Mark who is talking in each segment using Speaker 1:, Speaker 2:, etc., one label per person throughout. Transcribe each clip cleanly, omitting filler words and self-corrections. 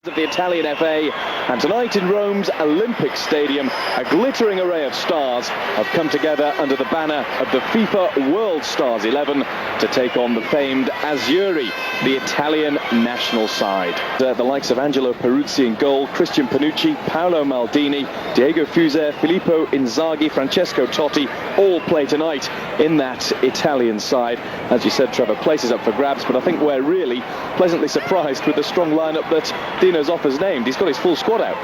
Speaker 1: Of the Italian FA, and tonight in Rome's Olympic Stadium, a glittering array of stars have come together under the banner of the FIFA World Stars 11 to take on the famed Azzurri, the Italian national side. The likes of Angelo Peruzzi in goal, Christian Panucci, Paolo Maldini, Diego Fuser, Filippo Inzaghi, Francesco Totti all play tonight in that Italian side. As you said, Trevor, places up for grabs, but I think we're really pleasantly surprised with the strong lineup that Dino Zoffa's named. He's got his full squad out.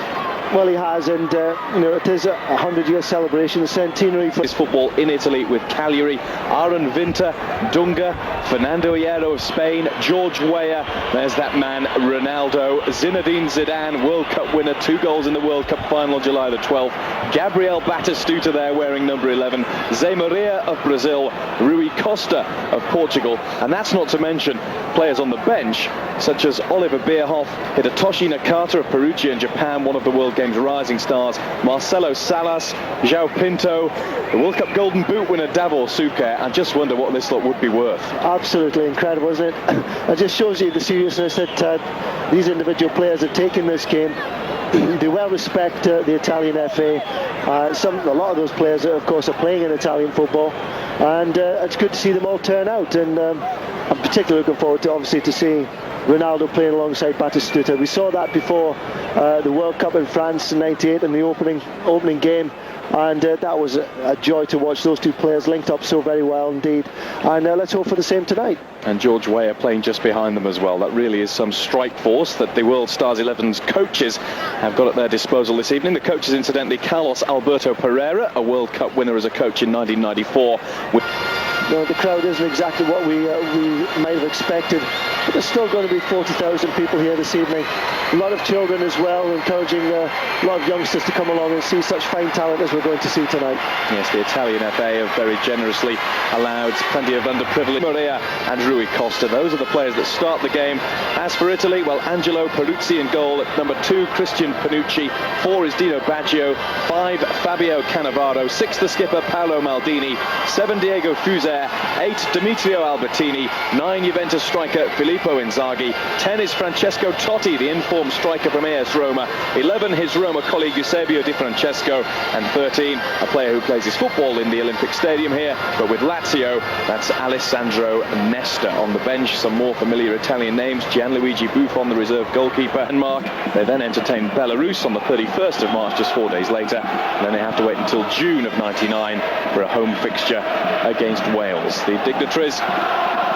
Speaker 2: Well, he has, and it is a 100-year celebration, the centenary for
Speaker 1: his football in Italy with Cagliari, Aaron Vinter, Dunga, Fernando Hierro of Spain, George Weah, there's that man Ronaldo, Zinedine Zidane, World Cup winner, 2 goals in the World Cup final on July the 12th, Gabriel Batistuta there wearing number 11, Zé Maria of Brazil, Rui Costa of Portugal, and that's not to mention players on the bench such as Oliver Bierhoff, Hidetoshi Nakata of Perugia in Japan, one of the World Games rising stars, Marcelo Salas, João Pinto, the World Cup Golden Boot winner Davor Suker. I just wonder what this lot would be worth.
Speaker 2: Absolutely incredible, isn't it? It just shows you the seriousness that these individual players have taken this game. They well respect the Italian FA. A lot of those players, of course, are playing in Italian football, and it's good to see them all turn out. And I'm particularly looking forward to, obviously, to seeing Ronaldo playing alongside Batistuta. We saw that before the World Cup in France in '98 in the opening game, and that was a joy to watch those two players linked up so very well indeed. And let's hope for the same tonight.
Speaker 1: And George Weah playing just behind them as well. That really is some strike force that the World Stars 11's coaches have got at their disposal this evening. The coach is incidentally Carlos Alberto Pereira, a World Cup winner as a coach in 1994.
Speaker 2: No, the crowd isn't exactly what we might have expected, but there's still going to be 40,000 people here this evening. A lot of children as well, encouraging a lot of youngsters to come along and see such fine talent as we're going to see tonight.
Speaker 1: Yes, the Italian FA have very generously allowed plenty of underprivileged. Maria and Rui Costa, those are the players that start the game. As for Italy, well, Angelo Peruzzi in goal. At number 2, Christian Panucci. 4 is Dino Baggio. 5, Fabio Cannavaro. 6, the skipper, Paolo Maldini. 7, Diego Fuser. 8, Demetrio Albertini. 9, Juventus striker Filippo Inzaghi. 10 is Francesco Totti, the informed striker from AS Roma. 11, his Roma colleague Eusebio Di Francesco. And 13, a player who plays his football in the Olympic Stadium here, but with Lazio, that's Alessandro Nesta. On the bench, some more familiar Italian names: Gianluigi Buffon, the reserve goalkeeper. Denmark, they then entertain Belarus on the 31st of March, just 4 days later. And then they have to wait until June of '99 for a home fixture against Wales. The dignitaries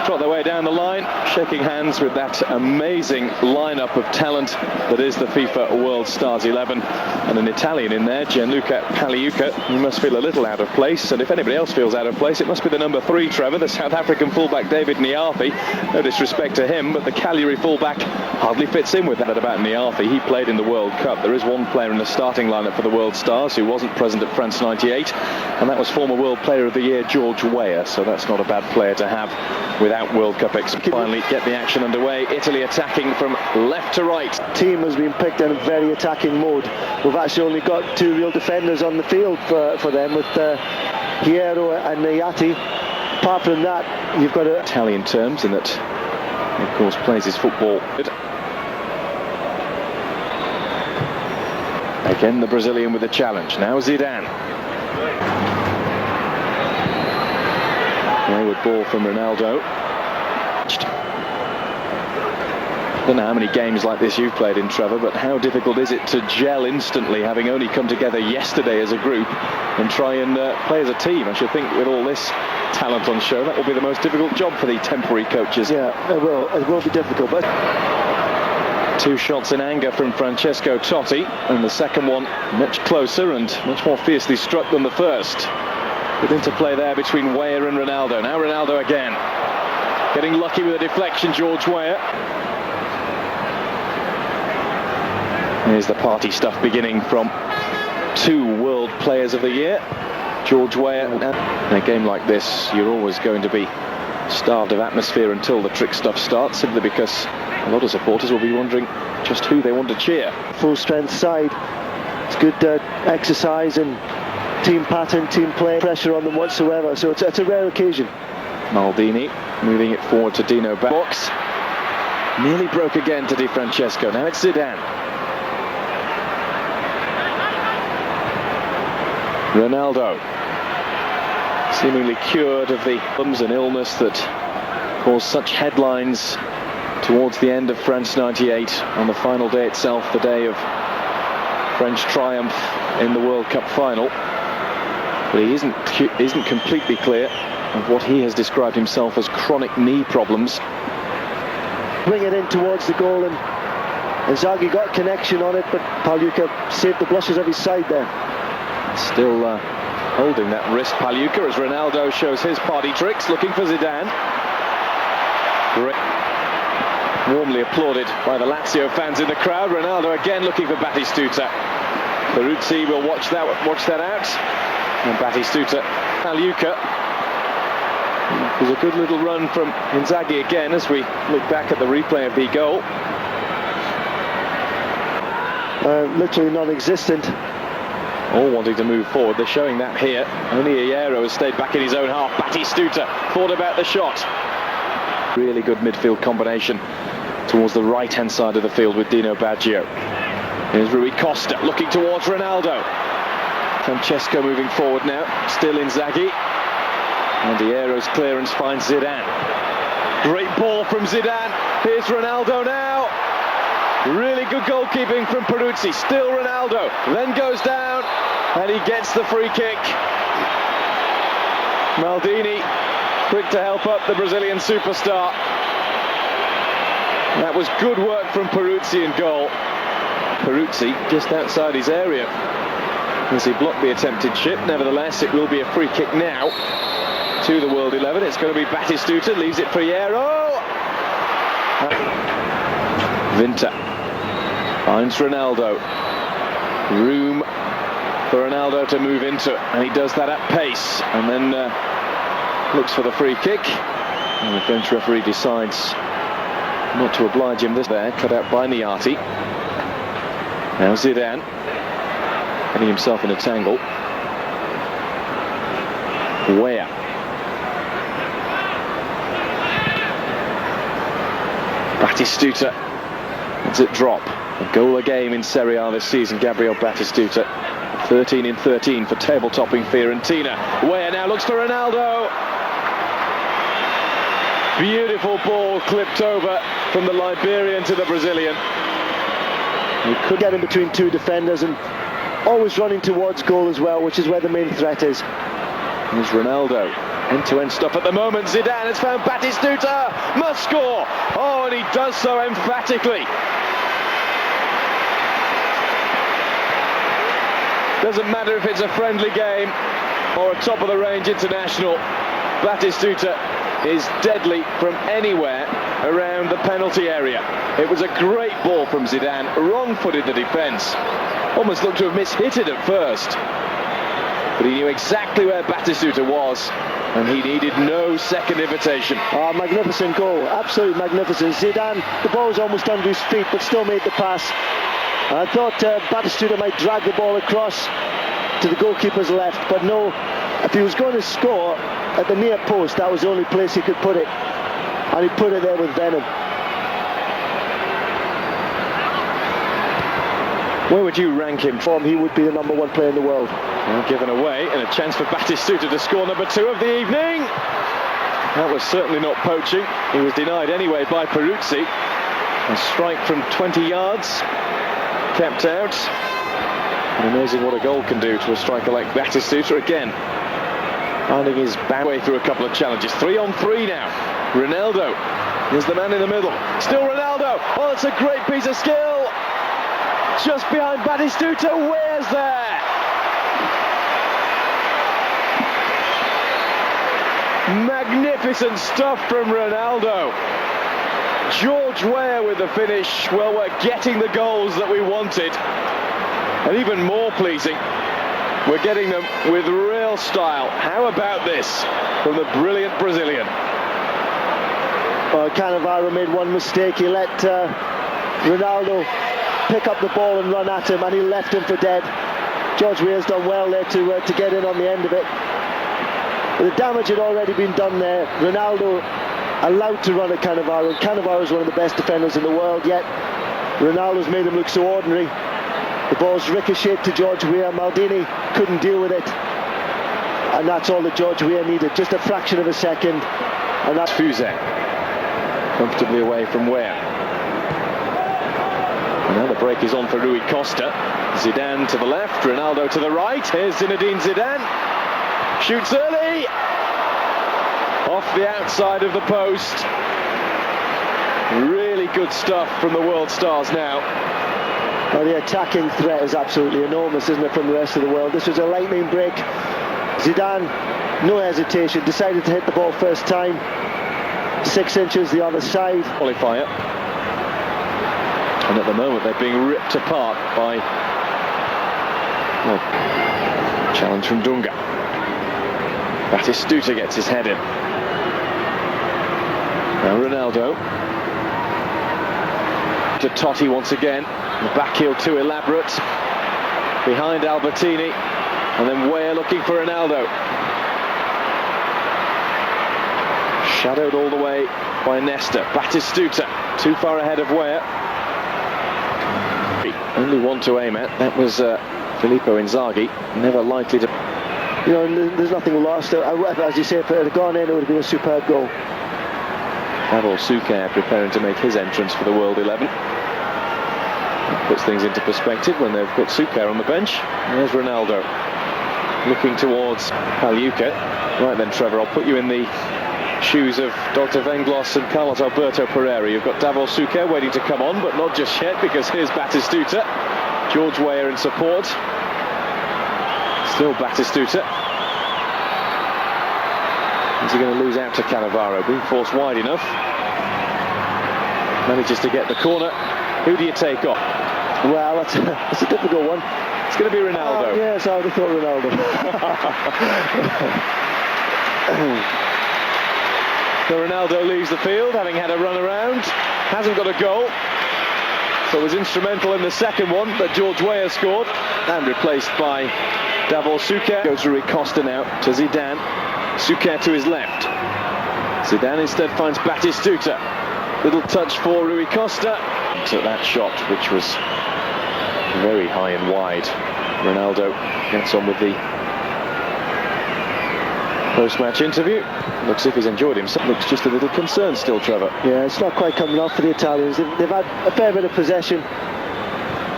Speaker 1: trot their way down the line, shaking hands with that amazing lineup of talent that is the FIFA World Stars 11. And an Italian in there, Gianluca Pagliuca. He must feel a little out of place, and if anybody else feels out of place, it must be the number 3, Trevor, the South African fullback David Niafi. No disrespect to him, but the Cagliari fullback hardly fits in with that about Niafi. He played in the World Cup. There is one player in the starting lineup for the World Stars who wasn't present at France '98, and that was former World Player of the Year George Weah, so that's not a bad player to have without World Cup experience. Finally get the action underway. Italy attacking from left to right.
Speaker 2: Team has been picked in a very attacking mode. We've actually only got 2 real defenders on the field for them, with Hierro and Nayati. Apart from that, you've got
Speaker 1: Italian terms, in that he, of course, plays his football. Again, the Brazilian with the challenge. Now Zidane. Wayward ball from Ronaldo. I don't know how many games like this you've played in, Trevor, but how difficult is it to gel instantly, having only come together yesterday as a group, and try and play as a team? I should think with all this talent on show, that will be the most difficult job for the temporary coaches.
Speaker 2: Yeah, it will be difficult, but
Speaker 1: 2 shots in anger from Francesco Totti, and the second one much closer and much more fiercely struck than the first. Good interplay there between Weah and Ronaldo. Now Ronaldo again, getting lucky with a deflection. George Weah. Here's the party stuff beginning from 2 World Players of the Year, George Weah. In a game like this, you're always going to be starved of atmosphere until the trick stuff starts, simply because a lot of supporters will be wondering just who they want to cheer.
Speaker 2: Full strength side. It's good exercise and team pattern, team play, pressure on them whatsoever. So it's a rare occasion.
Speaker 1: Maldini moving it forward to Dino Box. Nearly broke again to Di Francesco. Now it's Zidane. Ronaldo, seemingly cured of the bums and illness that caused such headlines towards the end of France '98, on the final day itself, the day of French triumph in the World Cup final. But he isn't completely clear of what he has described himself as chronic knee problems.
Speaker 2: Bring it in towards the goal, and Inzaghi got connection on it, but Pagliuca saved the blushes of his side there.
Speaker 1: Still holding that wrist, Pagliuca, as Ronaldo shows his party tricks, looking for Zidane. Great. Warmly applauded by the Lazio fans in the crowd. Ronaldo again looking for Batistuta. Peruzzi will watch that out. And Batistuta, Pagliuca. It was a good little run from Inzaghi again as we look back at the replay of the goal.
Speaker 2: Literally non-existent.
Speaker 1: All wanting to move forward. They're showing that here. Only Hierro has stayed back in his own half. Batistuta thought about the shot. Really good midfield combination towards the right-hand side of the field with Dino Baggio. Here's Rui Costa looking towards Ronaldo. Francesco moving forward now. Still Inzaghi. And Hierro's clearance finds Zidane. Great ball from Zidane. Here's Ronaldo now. Really good goalkeeping from Peruzzi. Still Ronaldo. Then goes down. And he gets the free kick. Maldini quick to help up the Brazilian superstar. That was good work from Peruzzi in goal. Peruzzi just outside his area as he blocked the attempted chip. Nevertheless, it will be a free kick now to the World 11. It's going to be Batistuta, leaves it for Hierro. Vinta finds Ronaldo. Room for Ronaldo to move into, and he does that at pace, and then looks for the free kick. And the French referee decides not to oblige him there, cut out by Niati. Now Zidane, getting himself in a tangle. Where? Batistuta, it's a drop. A goal a game in Serie A this season, Gabriel Batistuta. 13 in 13 for table-topping Fiorentina. Where now looks for Ronaldo. Beautiful ball clipped over from the Liberian to the Brazilian.
Speaker 2: He could get in between two defenders and always running towards goal as well, which is where the main threat is.
Speaker 1: Here's Ronaldo. End-to-end stuff at the moment. Zidane has found Batistuta. Must score. Oh, and he does so emphatically. Doesn't matter if it's a friendly game or a top-of-the-range international. Batistuta is deadly from anywhere around the penalty area. It was a great ball from Zidane, wrong-footed the defence. Almost looked to have mishit it at first. But he knew exactly where Batistuta was, and he needed no second invitation.
Speaker 2: Oh, magnificent goal, absolutely magnificent. Zidane, the ball was almost under his feet, but still made the pass. I thought Batistuta might drag the ball across to the goalkeeper's left, but no, if he was going to score at the near post, that was the only place he could put it, and he put it there with venom.
Speaker 1: Where would you rank him?
Speaker 2: He would be the #1 player in the world.
Speaker 1: Well, given away, and a chance for Batistuta to score number 2 of the evening. That was certainly not poaching. He was denied anyway by Peruzzi. A strike from 20 yards, kept out. And amazing what a goal can do to a striker like Batistuta. Again, finding his back way through a couple of challenges. 3-on-3 now. Ronaldo is the man in the middle. Still Ronaldo. Oh, it's a great piece of skill. Just behind Batistuta. Where's there? Magnificent stuff from Ronaldo. George Weah with the finish. Well, we're getting the goals that we wanted. And even more pleasing, we're getting them with real style. How about this from the brilliant Brazilian?
Speaker 2: Well, Cannavaro made one mistake. He let Ronaldo pick up the ball and run at him, and he left him for dead. George Weah's done well there to get in on the end of it. But the damage had already been done there. Ronaldo allowed to run at Cannavaro, and Cannavaro is one of the best defenders in the world, yet Ronaldo's made him look so ordinary. The ball's ricocheted to George Weah. Maldini couldn't deal with it, and that's all that George Weah needed, just a fraction of a second. And that's
Speaker 1: Fuse comfortably away from Weah. And now the break is on for Rui Costa. Zidane to the left, Ronaldo to the right. Here's Zinedine Zidane. Shoots early. Off the outside of the post. Really good stuff from the world stars now.
Speaker 2: Well, the attacking threat is absolutely enormous, isn't it, from the rest of the world? This was a lightning break. Zidane, no hesitation, decided to hit the ball first time. 6 inches the other side.
Speaker 1: Qualifier. And at the moment they're being ripped apart by challenge from Dunga. Batistuta gets his head in. Now Ronaldo to Totti once again. The back heel too elaborate. Behind Albertini, and then Weah looking for Ronaldo. Shadowed all the way by Nesta. Batistuta too far ahead of Weah. Only one to aim at. That was Filippo Inzaghi. Never likely to.
Speaker 2: You know, there's nothing lost. As you say, if it had gone in, it would have been a superb goal.
Speaker 1: Davor Suker preparing to make his entrance for the World 11. That puts things into perspective when they've put Suker on the bench. And there's Ronaldo looking towards Pagliuca. Right then, Trevor, I'll put you in the shoes of Dr. Venglos and Carlos Alberto Pereira. You've got Davor Suker waiting to come on, but not just yet, because here's Batistuta. George Weah in support. Still Batistuta. Is he going to lose out to Cannavaro? Being forced wide enough. Manages to get the corner. Who do you take off?
Speaker 2: Well, that's a difficult one.
Speaker 1: It's going to be Ronaldo.
Speaker 2: Yes, I would have thought Ronaldo.
Speaker 1: So Ronaldo leaves the field, having had a run around. Hasn't got a goal. So was instrumental in the second one that George Weah scored. And replaced by Davor Suker. Goes Rui Costa now to Zidane. Suker to his left. Zidane instead finds Batistuta. Little touch for Rui Costa. Took that shot, which was very high and wide. Ronaldo gets on with the post-match interview. Looks as if he's enjoyed himself. Looks just a little concerned still, Trevor.
Speaker 2: Yeah, it's not quite coming off for the Italians. They've had a fair bit of possession.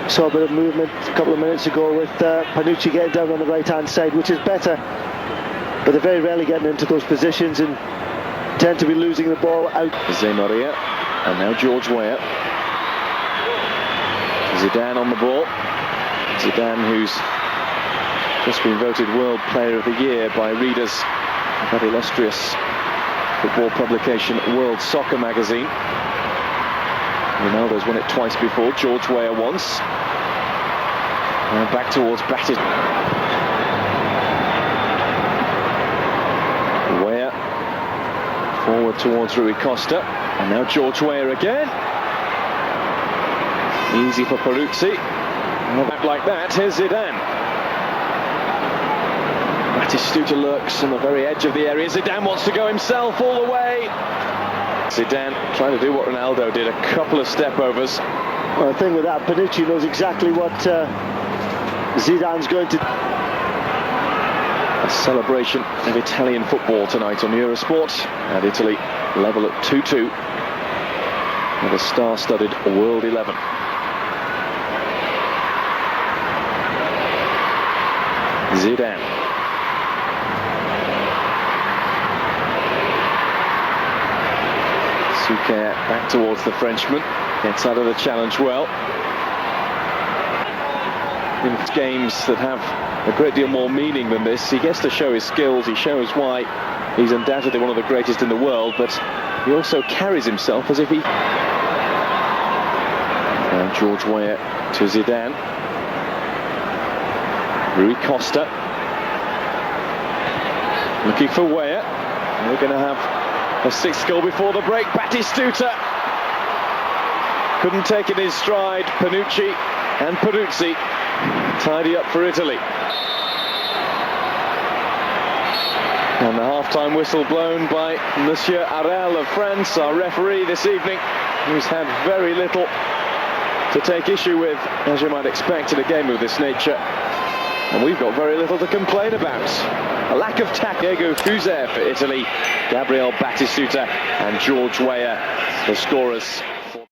Speaker 2: Saw a bit of movement a couple of minutes ago with Panucci getting down on the right-hand side, which is better. But they're very rarely getting into those positions and tend to be losing the ball out.
Speaker 1: Jose Maria, and now George Weah. Zidane on the ball. Zidane, who's just been voted World Player of the Year by readers of that illustrious football publication, World Soccer Magazine. Ronaldo's won it twice before, George Weah once. And back towards Batis. Weah forward towards Rui Costa, and now George Weah again. Easy for Peruzzi. Back like that, here's Zidane. Batistuta lurks on the very edge of the area. Zidane wants to go himself all the way. Zidane trying to do what Ronaldo did, a couple of step-overs.
Speaker 2: Well, the thing with that, Panucci knows exactly what Zidane's going to do.
Speaker 1: A celebration of Italian football tonight on Eurosport. And Italy level at 2-2 with a star-studded World 11. Zidane. Suker back towards the Frenchman. Gets out of the challenge well. In games that have a great deal more meaning than this, he gets to show his skills, he shows why he's undoubtedly one of the greatest in the world, but he also carries himself as if he... Now George Weah to Zidane. Rui Costa looking for Weah. We're going to have a sixth goal before the break. Batistuta couldn't take it in his stride. Panucci and Peruzzi tidy up for Italy. And the half-time whistle blown by Monsieur Arel of France, our referee this evening, who's had very little to take issue with, as you might expect in a game of this nature. And we've got very little to complain about. A lack of tact. Diego Fuser for Italy, Gabriel Batistuta and George Weah, the scorers.